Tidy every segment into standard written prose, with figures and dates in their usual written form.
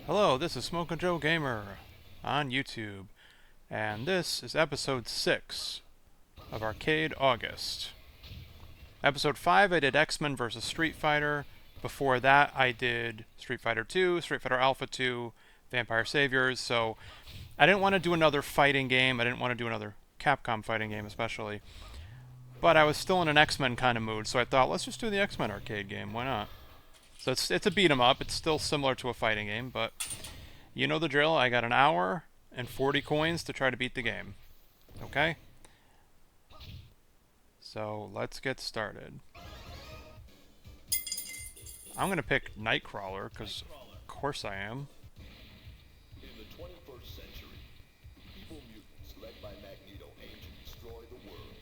Hello, this is Smoke Joe Gamer on YouTube, and this is episode 6 of Arcade August. Episode 5 I did X-Men vs. Street Fighter. Before that I did Street Fighter 2, Street Fighter Alpha 2, Vampire Saviors, so I didn't want to do another fighting game. I didn't want to do another Capcom fighting game especially. But I was still in an X-Men kind of mood, so I thought, let's just do the Xmen Arcade game, why not? So it's a beat 'em up. It's still similar to a fighting game, but you know the drill. I got an hour and 40 coins to try to beat the game. Okay? So let's get started. I'm gonna pick Nightcrawler, because of course I am. In the 21st century, evil mutants led by Magneto aim to destroy the world.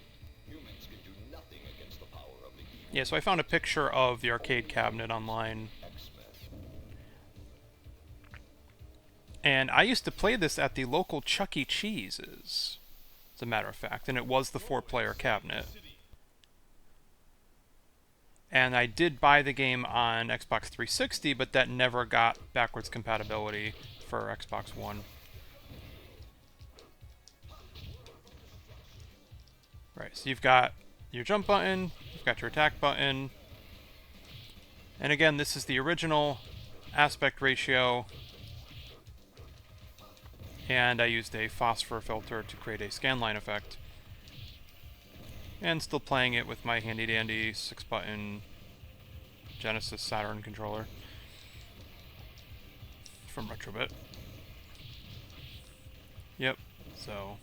Humans can do nothing against the power of the evil Yeah, so I found a picture of the arcade cabinet online. X-Men. And I used to play this at the local Chuck E. Cheese's, as a matter of fact, and it was the 4-player cabinet. And I did buy the game on Xbox 360, but that never got backwards compatibility for Xbox One. Right, so you've got your jump button, you've got your attack button, and again, this is the original aspect ratio, and I used a phosphor filter to create a scanline effect. And still playing it with my handy-dandy 6-button Genesis Saturn controller from Retrobit. Yep, so...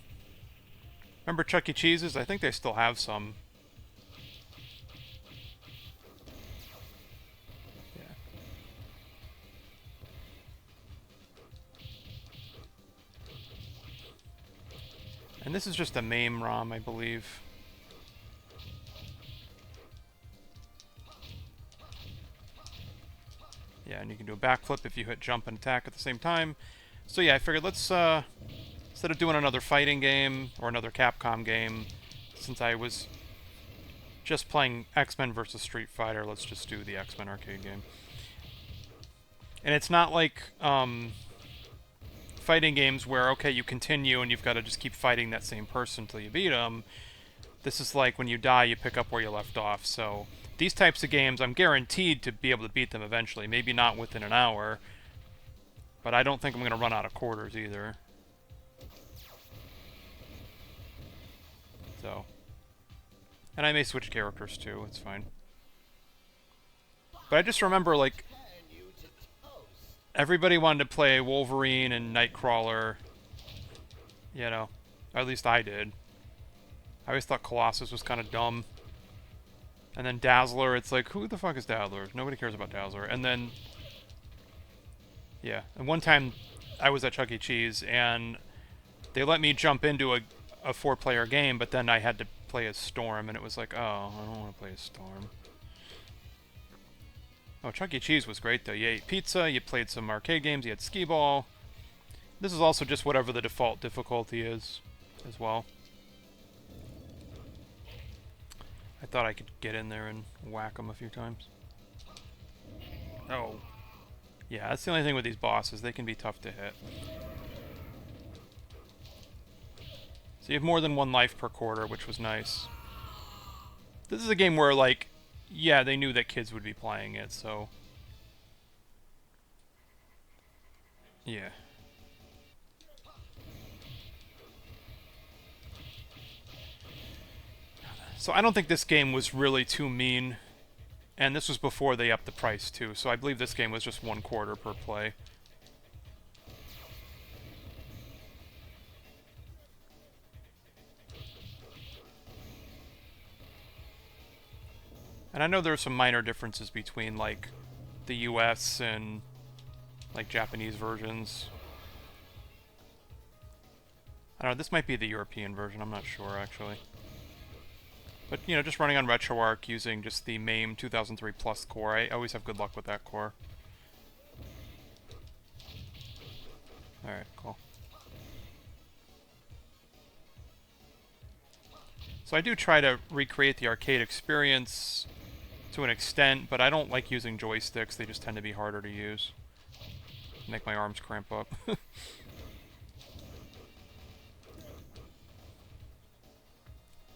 Remember Chuck E. Cheese's? I think they still have some. Yeah. And this is just a MAME ROM, I believe. Yeah, and you can do a backflip if you hit jump and attack at the same time. So yeah, I figured let's, instead of doing another fighting game or another Capcom game, since I was just playing X-Men vs. Street Fighter, let's just do the Xmen Arcade game. And it's not like fighting games where, okay, you continue and you've got to just keep fighting that same person until you beat them. This is like when you die, you pick up where you left off, so... These types of games, I'm guaranteed to be able to beat them eventually. Maybe not within an hour. But I don't think I'm going to run out of quarters either. So. And I may switch characters too, it's fine. But I just remember, like, everybody wanted to play Wolverine and Nightcrawler. You know. Or at least I did. I always thought Colossus was kind of dumb. And then Dazzler, it's like, who the fuck is Dazzler? Nobody cares about Dazzler. And then, yeah. And one time, I was at Chuck E. Cheese, and they let me jump into a 4-player game, but then I had to play as Storm, and it was like, oh, I don't want to play as Storm. Oh, Chuck E. Cheese was great, though. You ate pizza, you played some arcade games, you had skee-ball. This is also just whatever the default difficulty is, as well. I thought I could get in there and whack them a few times. Oh. Yeah, that's the only thing with these bosses. They can be tough to hit. So you have more than one life per quarter, which was nice. This is a game where, like, yeah, they knew that kids would be playing it, so... Yeah. So I don't think this game was really too mean, and this was before they upped the price too, so I believe this game was just 1 quarter per play. And I know there are some minor differences between, like, the US and, like, Japanese versions. I don't know, this might be the European version, I'm not sure, actually. But, you know, just running on Retroarch using just the MAME 2003 Plus core, I always have good luck with that core. Alright, cool. So I do try to recreate the arcade experience to an extent, but I don't like using joysticks. They just tend to be harder to use. Make my arms cramp up.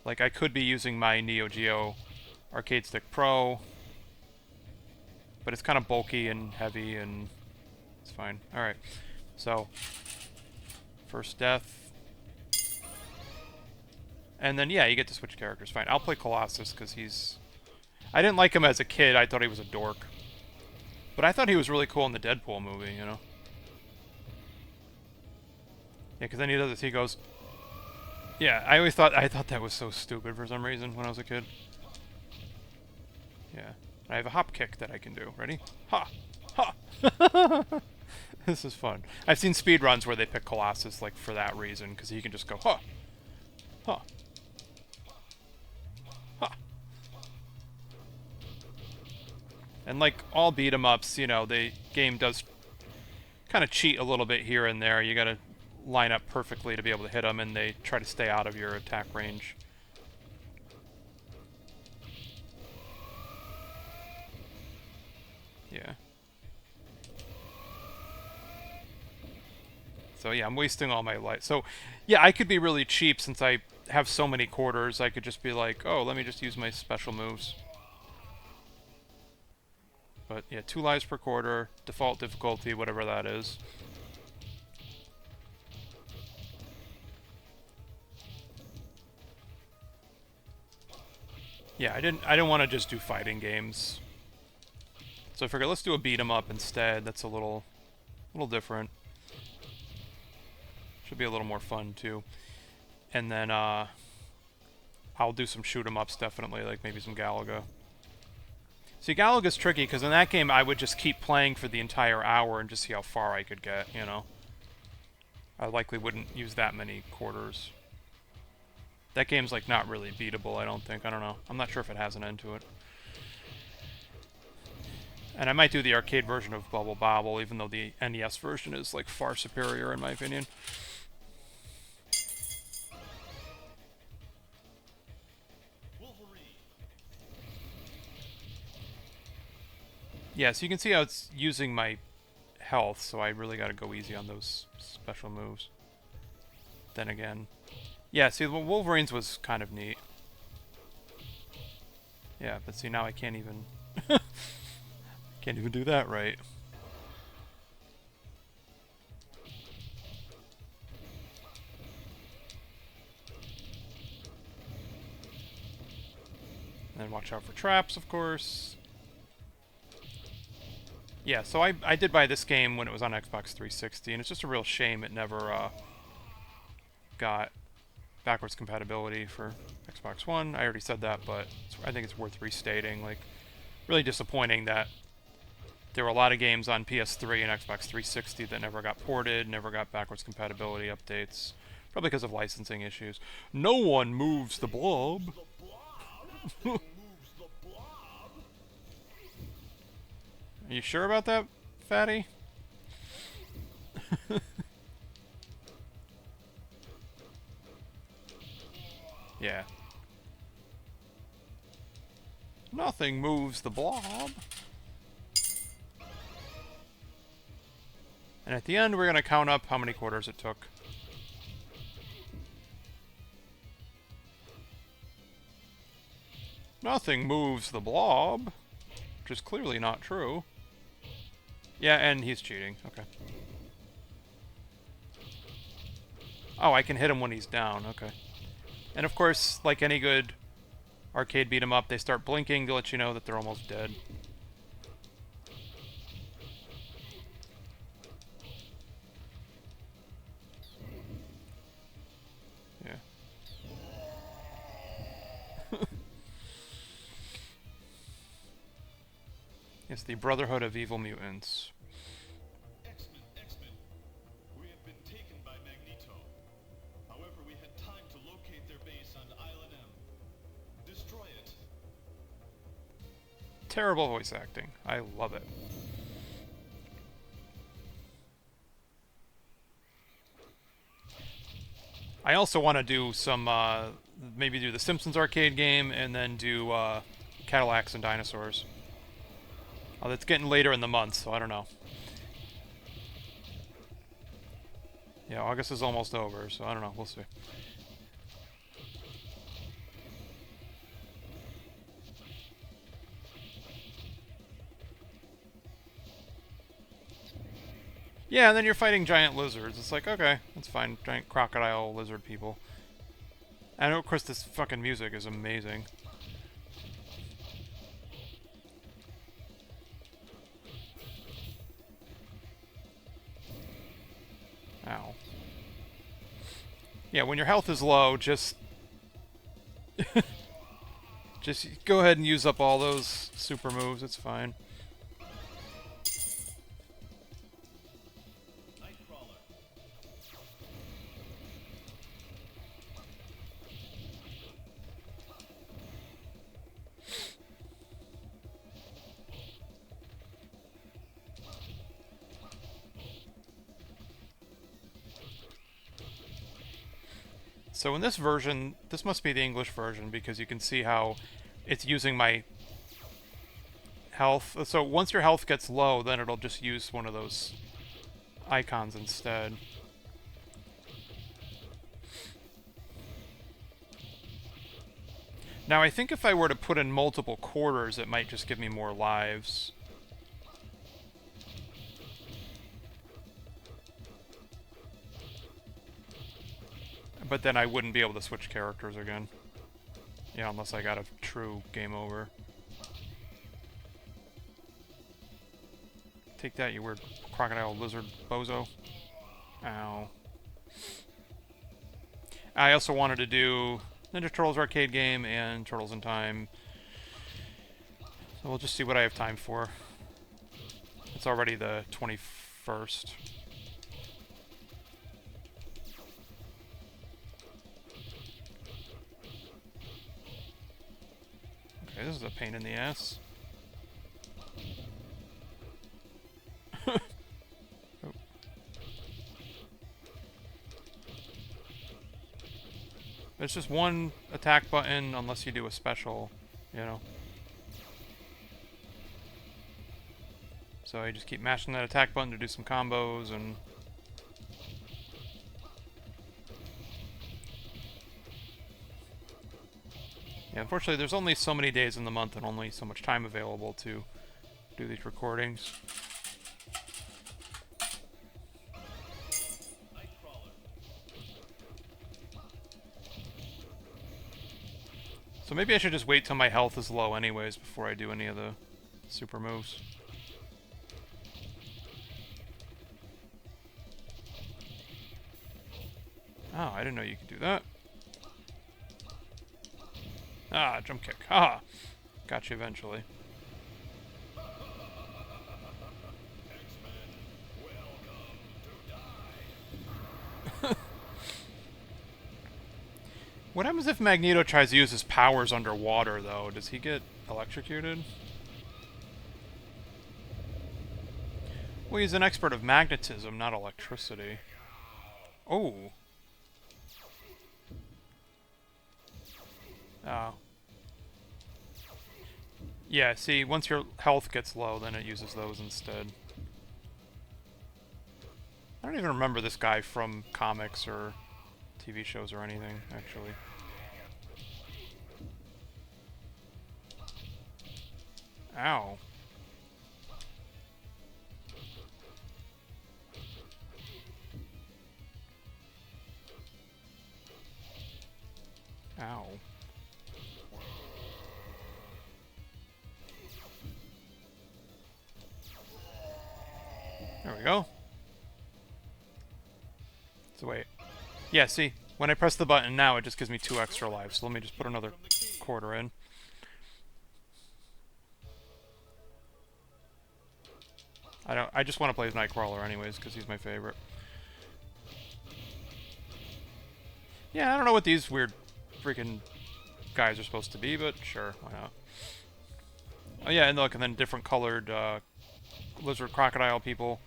Like, I could be using my Neo Geo Arcade Stick Pro, but it's kind of bulky and heavy, and it's fine. Alright, so, first death. And then, yeah, you get to switch characters. Fine, I'll play Colossus, because he's... I didn't like him as a kid, I thought he was a dork. But I thought he was really cool in the Deadpool movie, you know? Yeah, because then he does this, he goes... Yeah, I thought that was so stupid for some reason when I was a kid. Yeah. I have a hop kick that I can do. Ready? Ha! Ha! This is fun. I've seen speedruns where they pick Colossus, like, for that reason, because he can just go, ha! Ha! Ha! And, like, all beat-em-ups, you know, the game does kind of cheat a little bit here and there. You gotta line up perfectly to be able to hit them, and they try to stay out of your attack range. Yeah. So yeah, I'm wasting all my life. So yeah, I could be really cheap since I have so many quarters. I could just be like, oh, let me just use my special moves. But yeah, 2 lives per quarter, default difficulty, whatever that is. Yeah, I didn't want to just do fighting games. So I figured let's do a beat 'em up instead. That's a little different. Should be a little more fun too. And then I'll do some shoot 'em ups definitely, like maybe some Galaga. See, Galaga's tricky because in that game I would just keep playing for the entire hour and just see how far I could get, you know. I likely wouldn't use that many quarters. That game's like not really beatable, I don't think. I don't know. I'm not sure if it has an end to it. And I might do the arcade version of Bubble Bobble, even though the NES version is like far superior in my opinion. Yeah, so you can see how it's using my health, so I really gotta go easy on those special moves. Then again... Yeah, see, Wolverine's was kind of neat. Yeah, but see, now I can't even... can't even do that right. And then watch out for traps, of course. Yeah, so I did buy this game when it was on Xbox 360, and it's just a real shame it never got backwards compatibility for Xbox One. I already said that, but I think it's worth restating. Like, really disappointing that there were a lot of games on PS3 and Xbox 360 that never got ported, never got backwards compatibility updates, probably because of licensing issues. No one moves the blob. Are you sure about that, fatty? Yeah. Nothing moves the blob. And at the end, we're going to count up how many quarters it took. Nothing moves the blob. Which is clearly not true. Yeah, and he's cheating. Okay. Oh, I can hit him when he's down. Okay. And of course, like any good arcade beat 'em up, they start blinking to let you know that they're almost dead. Yeah. It's the Brotherhood of Evil Mutants. Xmen. We have been taken by Magneto. However, we had time to locate their base on Island M. Destroy it. Terrible voice acting. I love it. I also want to do some, maybe do the Simpsons arcade game, and then do Cadillacs and Dinosaurs. Oh, that's getting later in the month, so I don't know. Yeah, August is almost over, so I don't know. We'll see. Yeah, and then you're fighting giant lizards. It's like, okay, that's fine. Giant crocodile lizard people. I know, of course, this fucking music is amazing. Ow. Yeah, when your health is low, just go ahead and use up all those super moves. It's fine. Nightcrawler. So in this version, this must be the English version because you can see how it's using my health. So once your health gets low, then it'll just use one of those icons instead. Now I think if I were to put in multiple quarters, it might just give me more lives. But then I wouldn't be able to switch characters again. Yeah, unless I got a true game over. Take that, you weird crocodile lizard bozo. Ow. I also wanted to do Ninja Turtles arcade game and Turtles in Time. So we'll just see what I have time for. It's already the 21st. Okay, this is a pain in the ass. Oh. It's just one attack button unless you do a special, you know. So I just keep mashing that attack button to do some combos and... Yeah, unfortunately there's only so many days in the month and only so much time available to do these recordings. So maybe I should just wait till my health is low anyways before I do any of the super moves. Oh, I didn't know you could do that. Ah, jump kick. Haha. Got you eventually. What happens if Magneto tries to use his powers underwater, though? Does he get electrocuted? Well, he's an expert of magnetism, not electricity. Oh. Oh. Yeah, see, once your health gets low, then it uses those instead. I don't even remember this guy from comics or TV shows or anything, actually. Ow. Ow. There we go. So wait. Yeah, see? When I press the button now, it just gives me 2 extra lives. So let me just put another quarter in. I just want to play as Nightcrawler anyways, because he's my favorite. Yeah, I don't know what these weird freaking guys are supposed to be, but sure, why not? Oh yeah, and look, and then different colored lizard crocodile people.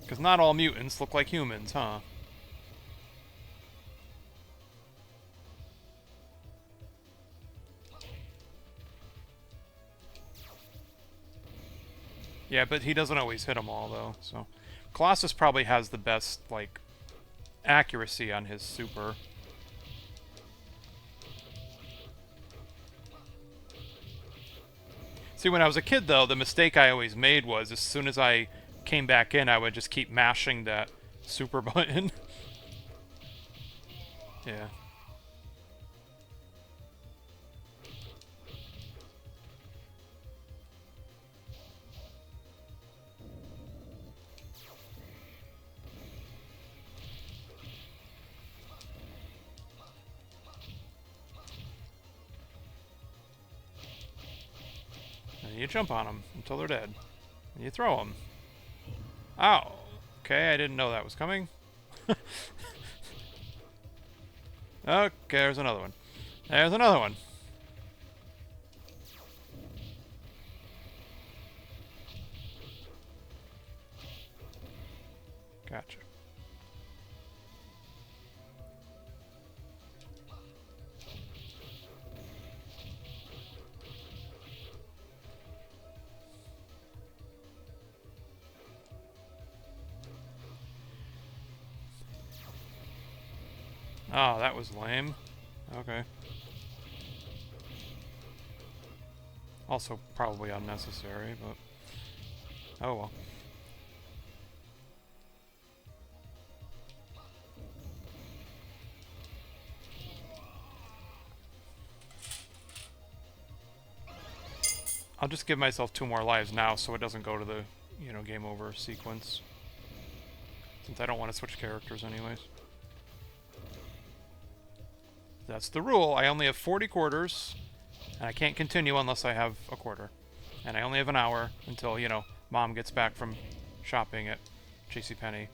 Because not all mutants look like humans, huh? Yeah, but he doesn't always hit them all, though, so... Colossus probably has the best, like, accuracy on his super. See, when I was a kid, though, the mistake I always made was, as soon as I came back in, I would just keep mashing that super button. Yeah. And you jump on them until they're dead. And you throw them. Ow. Okay, I didn't know that was coming. Okay, there's another one. There's another one. Gotcha. Oh, that was lame. Okay. Also probably unnecessary, but... Oh well. I'll just give myself 2 more lives now so it doesn't go to the, you know, game over sequence. Since I don't want to switch characters anyways. That's the rule. I only have 40 quarters, and I can't continue unless I have a quarter. And I only have an hour until, you know, Mom gets back from shopping at JCPenney.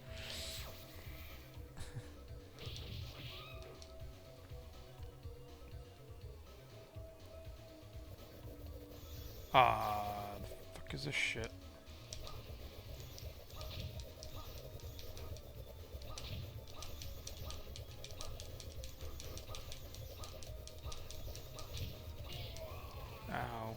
The fuck is this shit? Ow.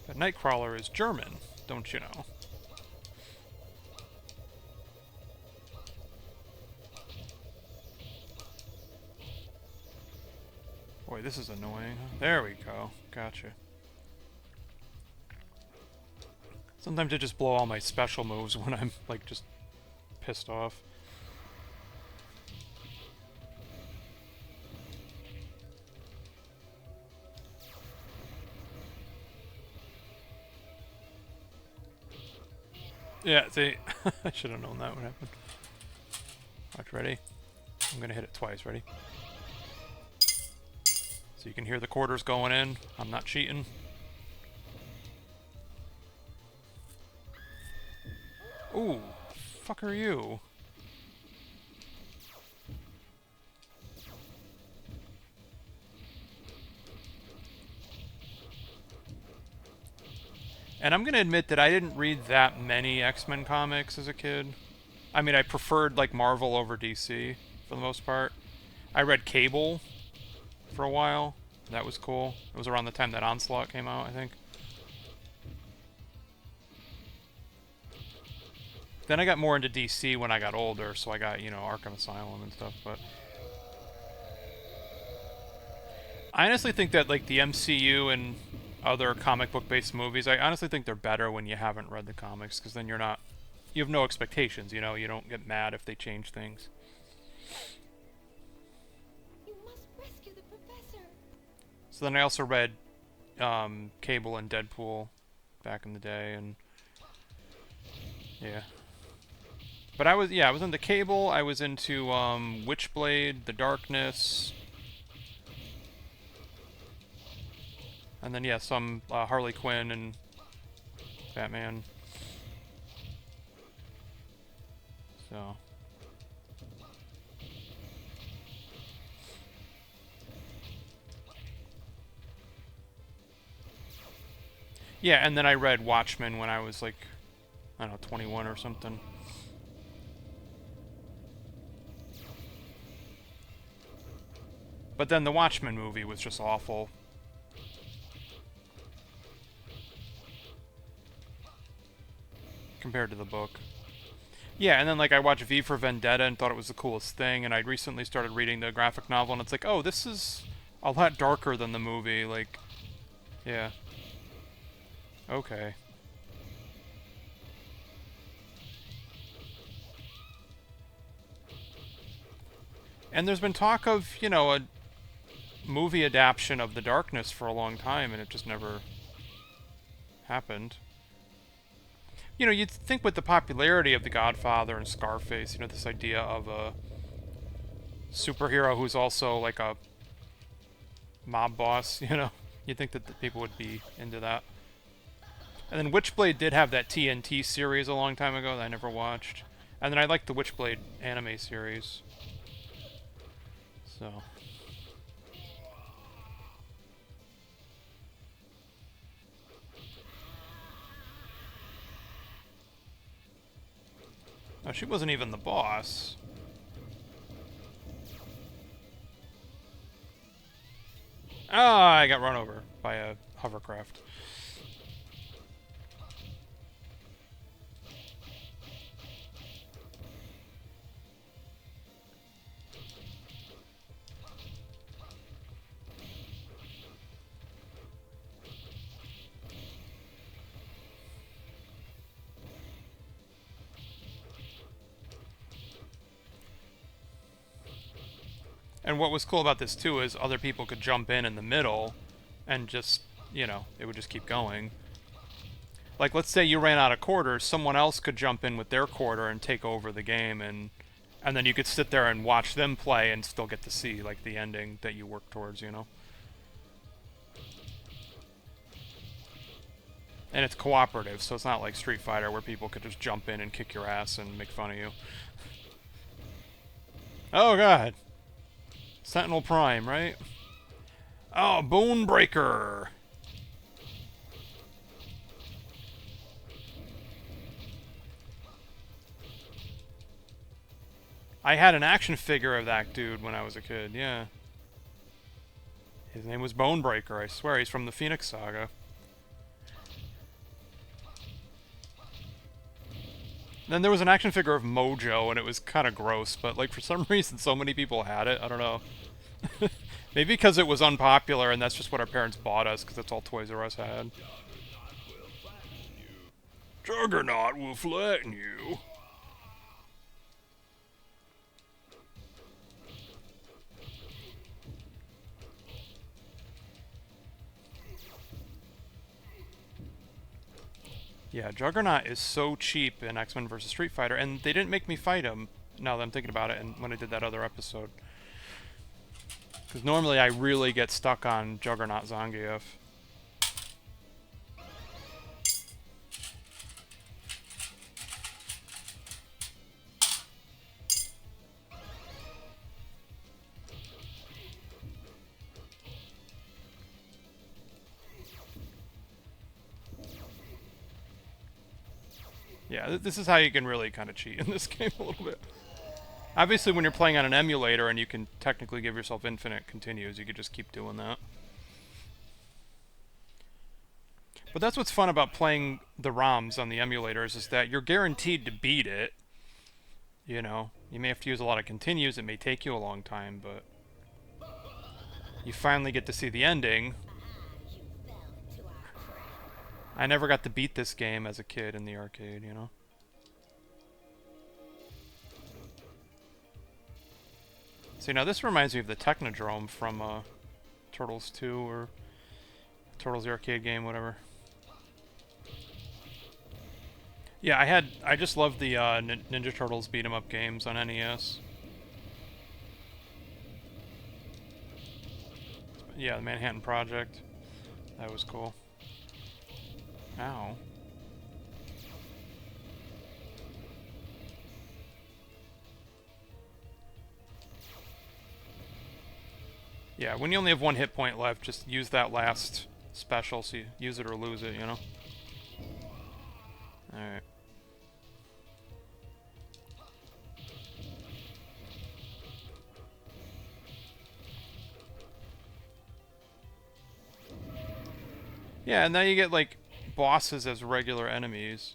But Nightcrawler is German, don't you know? Boy, this is annoying. There we go. Gotcha. Sometimes I just blow all my special moves when I'm, like, just pissed off. Yeah, see, I should have known that would happen. Watch, ready? I'm gonna hit it twice, ready? So you can hear the quarters going in. I'm not cheating. Ooh, fuck are you? And I'm gonna admit that I didn't read that many X-Men comics as a kid. I mean, I preferred, like, Marvel over DC, for the most part. I read Cable for a while. That was cool. It was around the time that Onslaught came out, I think. Then I got more into DC when I got older, so I got, you know, Arkham Asylum and stuff, but... I honestly think that, like, the MCU and other comic book-based movies, I honestly think they're better when you haven't read the comics, because then you're not... You have no expectations, you know? You don't get mad if they change things. You must rescue the professor. So then I also read Cable and Deadpool back in the day, and... Yeah. But I was into Cable, I was into Witchblade, The Darkness... And then, yeah, some Harley Quinn and Batman. So. Yeah, and then I read Watchmen when I was, like, I don't know, 21 or something. But then the Watchmen movie was just awful. Compared to the book. Yeah, and then like I watched V for Vendetta and thought it was the coolest thing, and I recently started reading the graphic novel, and it's like, oh, this is a lot darker than the movie. Like, yeah. Okay. And there's been talk of, you know, a movie adaptation of The Darkness for a long time, and it just never happened. You know, you'd think with the popularity of The Godfather and Scarface, you know, this idea of a superhero who's also like a mob boss, you know, you'd think that the people would be into that. And then Witchblade did have that TNT series a long time ago that I never watched. And then I liked the Witchblade anime series. So... Oh, she wasn't even the boss. Ah, I got run over by a hovercraft. And what was cool about this too is other people could jump in the middle and just, you know, it would just keep going. Like, let's say you ran out of quarters, someone else could jump in with their quarter and take over the game, and then you could sit there and watch them play and still get to see, like, the ending that you work towards, you know? And it's cooperative, so it's not like Street Fighter where people could just jump in and kick your ass and make fun of you. Oh, God. Sentinel Prime, right? Oh, Bone Breaker! I had an action figure of that dude when I was a kid, yeah. His name was Bone Breaker, I swear. He's from the Phoenix Saga. Then there was an action figure of Mojo, and it was kind of gross, but like for some reason so many people had it. I don't know. Maybe because it was unpopular, and that's just what our parents bought us, because that's all Toys R Us had. Juggernaut will flatten you. Yeah, Juggernaut is so cheap in X-Men vs. Street Fighter, and they didn't make me fight him, now that I'm thinking about it, and when I did that other episode. Because normally I really get stuck on Juggernaut Zangief. Yeah, this is how you can really kind of cheat in this game a little bit. Obviously, when you're playing on an emulator and you can technically give yourself infinite continues, you could just keep doing that. But that's what's fun about playing the ROMs on the emulators, is that you're guaranteed to beat it. You know, you may have to use a lot of continues, it may take you a long time, but you finally get to see the ending. I never got to beat this game as a kid in the arcade, you know? See, now this reminds me of the Technodrome from Turtles 2 or Turtles the arcade game, whatever. Yeah, I just loved the Ninja Turtles beat 'em up games on NES. Yeah, the Manhattan Project. That was cool. Ow. Yeah, when you only have one hit point left, just use that last special, so you use it or lose it, you know? Alright. Yeah, and now you get, like, bosses as regular enemies.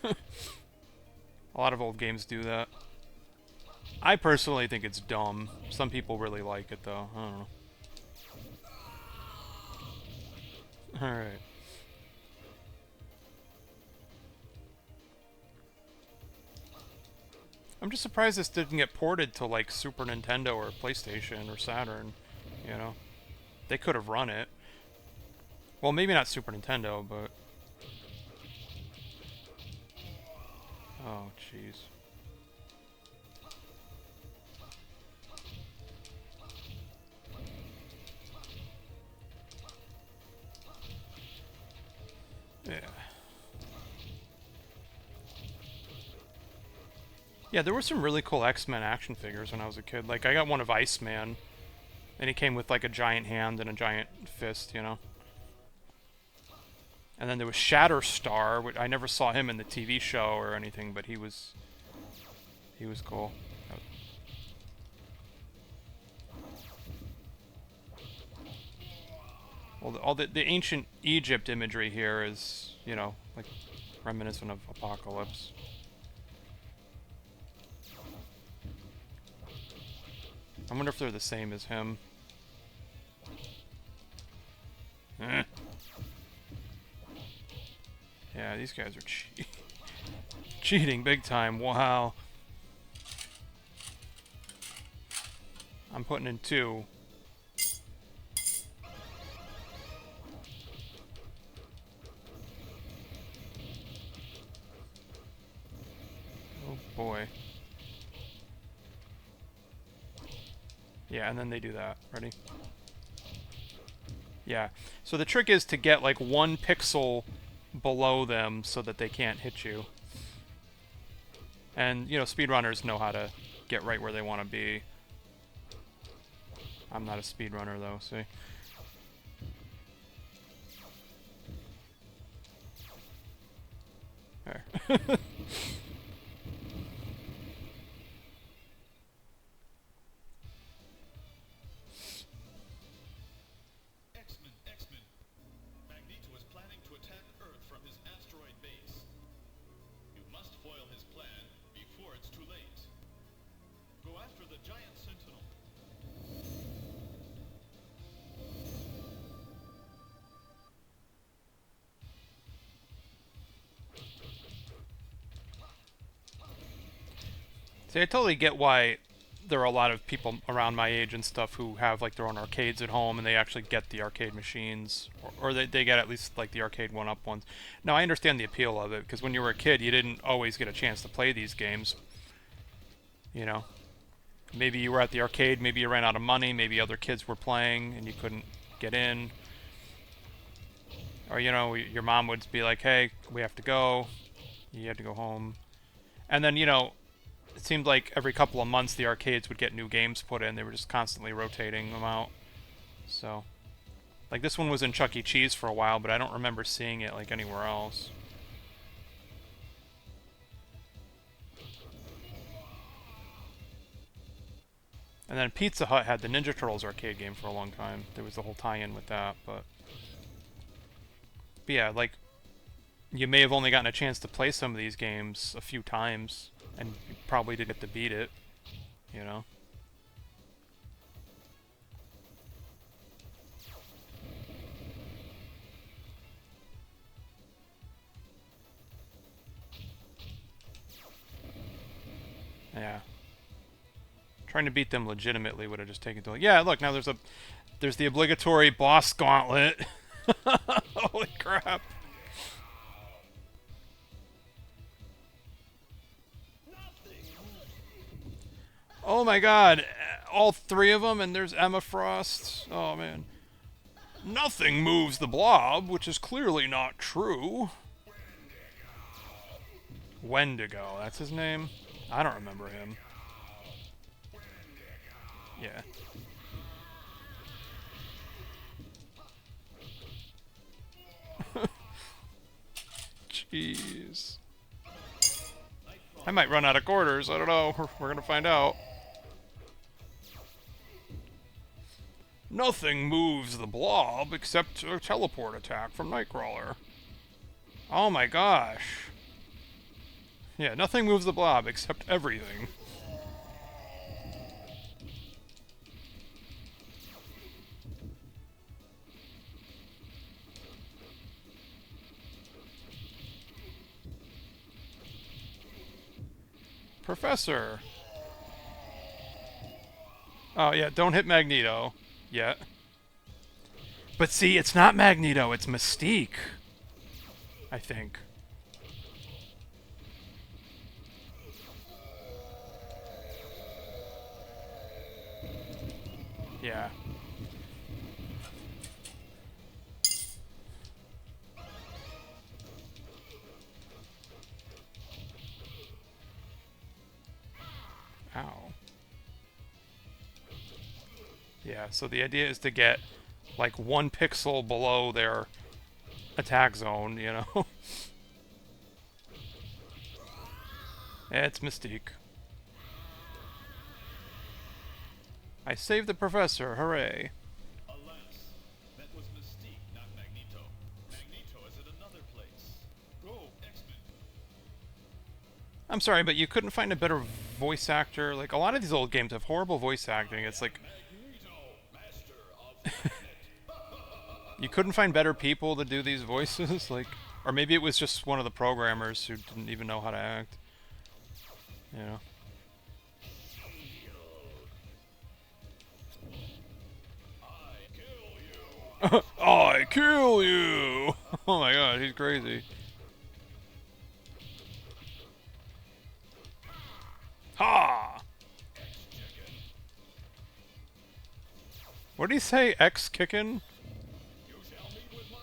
A lot of old games do that. I personally think it's dumb. Some people really like it, though. I don't know. Alright. I'm just surprised this didn't get ported to, like, Super Nintendo or PlayStation or Saturn, you know? They could have run it. Well, maybe not Super Nintendo, but... Oh, jeez. Yeah. Yeah, there were some really cool X-Men action figures when I was a kid. Like, I got one of Iceman, and he came with, like, a giant hand and a giant fist, you know? And then there was Shatterstar, which I never saw him in the TV show or anything, but he was cool. Well, all the ancient Egypt imagery here is, you know, like, reminiscent of Apocalypse. I wonder if they're the same as him. Eh. Yeah, these guys are cheating big time. Wow. I'm putting in 2. Oh boy. Yeah, and then they do that. Ready? Yeah. So the trick is to get like 1 pixel below them so that they can't hit you. And, you know, speedrunners know how to get right where they want to be. I'm not a speedrunner though, see? There. Xmen. Magneto is planning to attack Earth from his asteroid base. You must foil his plan before it's too late. Go after the giant sentinel. See, I totally get why there are a lot of people around my age and stuff who have like their own arcades at home and they actually get the arcade machines, or they get at least like the arcade one-up ones. Now, I understand the appeal of it because when you were a kid, you didn't always get a chance to play these games. You know, maybe you were at the arcade, maybe you ran out of money, maybe other kids were playing and you couldn't get in. Or, you know, your mom would be like, hey, we have to go. You had to go home. And then, you know, it seemed like every couple of months the arcades would get new games put in. They were just constantly rotating them out. So, like this one was in Chuck E. Cheese for a while, but I don't remember seeing it like anywhere else. And then Pizza Hut had the Ninja Turtles arcade game for a long time. There was the whole tie-in with that, but yeah, like, you may have only gotten a chance to play some of these games a few times, and you probably didn't get to beat it, you know? Yeah. Trying to beat them legitimately would have just taken too long. Yeah, look, now there's the obligatory boss gauntlet. Holy crap. Oh my god, all 3 of them, and there's Emma Frost. Oh man. Nothing moves the blob, which is clearly not true. Wendigo, that's his name? I don't remember him. Yeah. Jeez. I might run out of quarters. I don't know. We're gonna find out. Nothing moves the blob except a teleport attack from Nightcrawler. Oh my gosh. Yeah, nothing moves the blob except everything. Professor! Oh yeah, don't hit Magneto yet. But see, it's not Magneto, it's Mystique. I think. Yeah. Ow. Yeah, so the idea is to get like 1 pixel below their attack zone, you know? It's Mystique. I saved the professor, hooray. Alas, that was Mystique, not Magneto. Magneto is at another place. Go, X-Men. I'm sorry, but you couldn't find a better voice actor? Like, a lot of these old games have horrible voice acting. It's like... Magneto, master of the planet. You couldn't find better people to do these voices? Like... Or maybe it was just one of the programmers who didn't even know how to act. You know? I kill you! Oh my god, he's crazy. Ha! What did he say? X-kickin'? You shall meet with my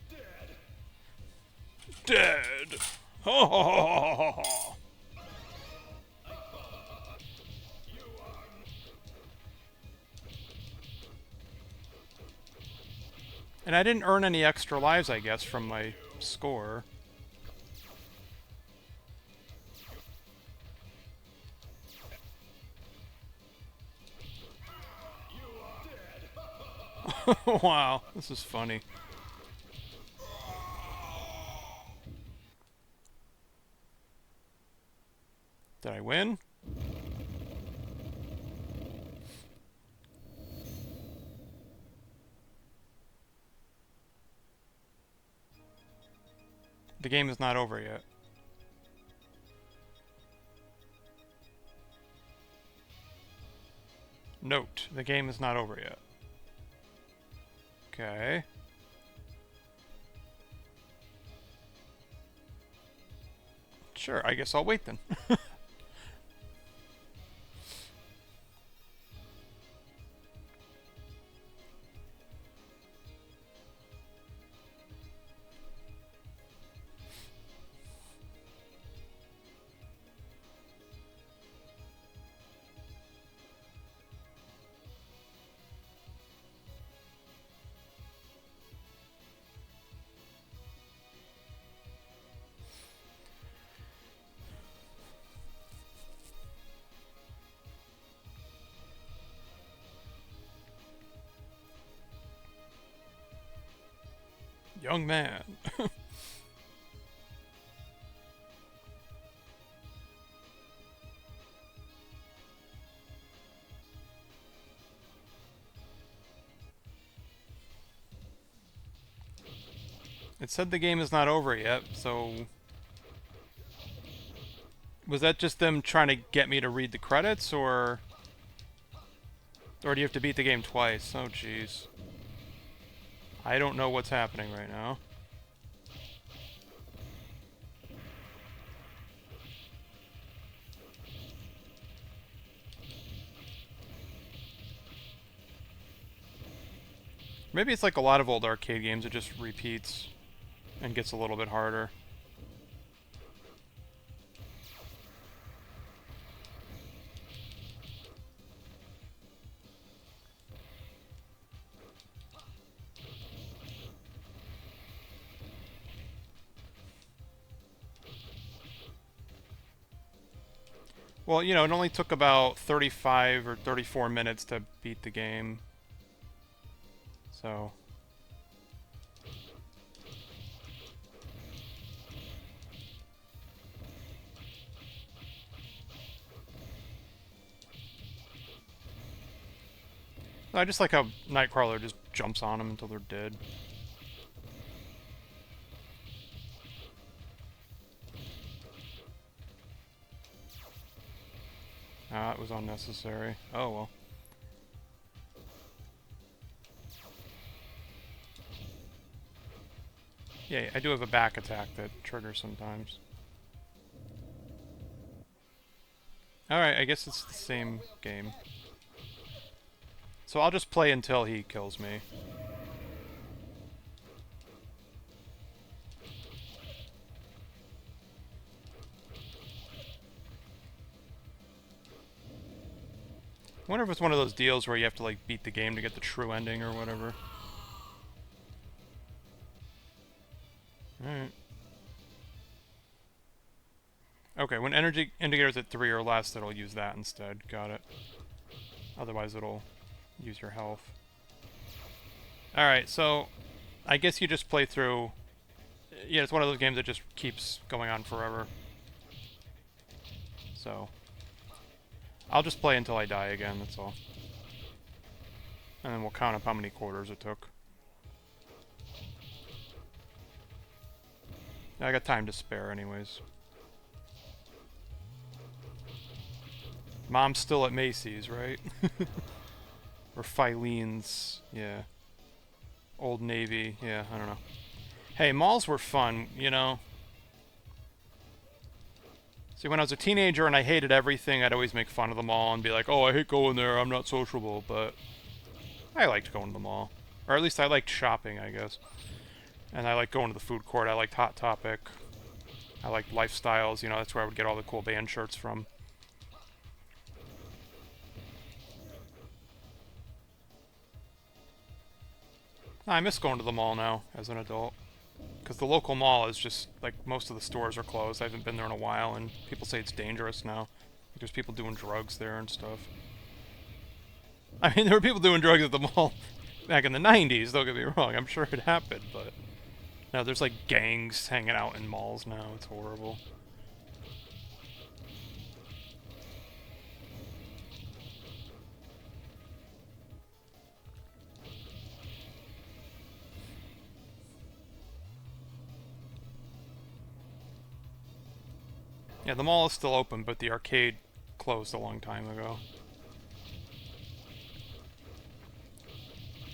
wrath. Dead. Dead! Ha ha ha ha ha! And I didn't earn any extra lives, I guess, from my score. Wow, this is funny. Did I win? The game is not over yet. Note, the game is not over yet. Okay. Sure, I guess I'll wait then. Young man. It said the game is not over yet, so... Was that just them trying to get me to read the credits, or... Or do you have to beat the game twice? Oh, jeez. I don't know what's happening right now. Maybe it's like a lot of old arcade games, it just repeats and gets a little bit harder. Well, you know, it only took about 35 or 34 minutes to beat the game. So... I just like how Nightcrawler just jumps on them until they're dead. Ah, it was unnecessary. Oh well. Yeah, I do have a back attack that triggers sometimes. Alright, I guess it's the same game. So I'll just play until he kills me. I wonder if it's one of those deals where you have to, like, beat the game to get the true ending or whatever. Alright. Okay, when energy indicator's at 3 or less, it'll use that instead. Got it. Otherwise, it'll use your health. Alright, so I guess you just play through... Yeah, it's one of those games that just keeps going on forever. So... I'll just play until I die again, that's all. And then we'll count up how many quarters it took. I got time to spare anyways. Mom's still at Macy's, right? Or Filene's, yeah. Old Navy, yeah, I don't know. Hey, malls were fun, you know? See, when I was a teenager and I hated everything, I'd always make fun of the mall and be like, oh, I hate going there, I'm not sociable, but I liked going to the mall. Or at least I liked shopping, I guess. And I liked going to the food court, I liked Hot Topic. I liked Lifestyles, you know, that's where I would get all the cool band shirts from. I miss going to the mall now, as an adult. Because the local mall is just, like, most of the stores are closed. I haven't been there in a while, and people say it's dangerous now. There's people doing drugs there and stuff. I mean, there were people doing drugs at the mall back in the 90s, don't get me wrong. I'm sure it happened, but... Now there's, like, gangs hanging out in malls now. It's horrible. Yeah, the mall is still open, but the arcade closed a long time ago.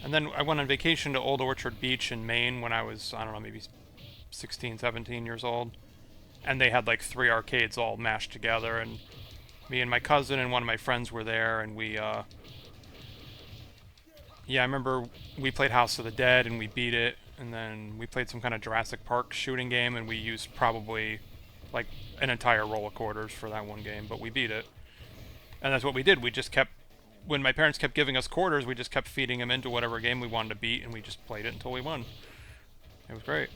And then I went on vacation to Old Orchard Beach in Maine when I was, I don't know, maybe 16, 17 years old. And they had like 3 arcades all mashed together, and me and my cousin and one of my friends were there, and we, yeah, I remember we played House of the Dead, and we beat it, and then we played some kind of Jurassic Park shooting game, and we used probably, like, an entire roll of quarters for that one game, but we beat it. And that's what we did. We just kept, when my parents kept giving us quarters, we just kept feeding them into whatever game we wanted to beat, and we just played it until we won. It was great.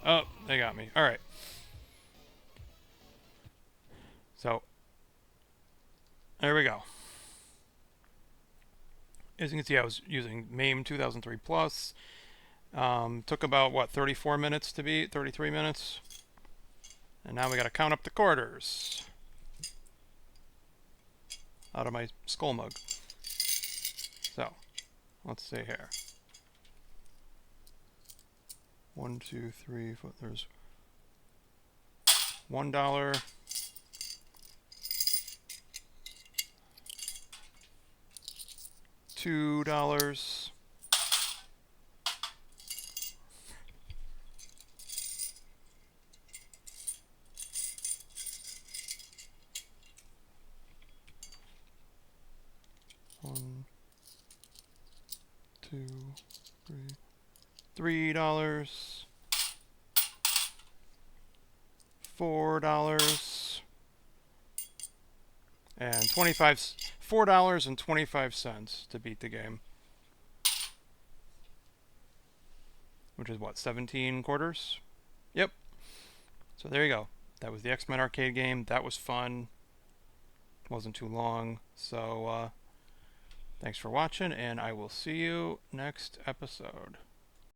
Oh, they got me. Alright. So, there we go. As you can see, I was using MAME 2003 Plus. Took about, what, 34 minutes to beat? 33 minutes? And now we gotta count up the quarters. Out of my skull mug. So, let's see here. 1, 2, 3, 4, there's $1, $2, $1, $2, $3, $4, And $4.25 to beat the game. Which is what, 17 quarters? Yep. So there you go. That was the Xmen Arcade game. That was fun. Wasn't too long. So, thanks for watching, and I will see you next episode.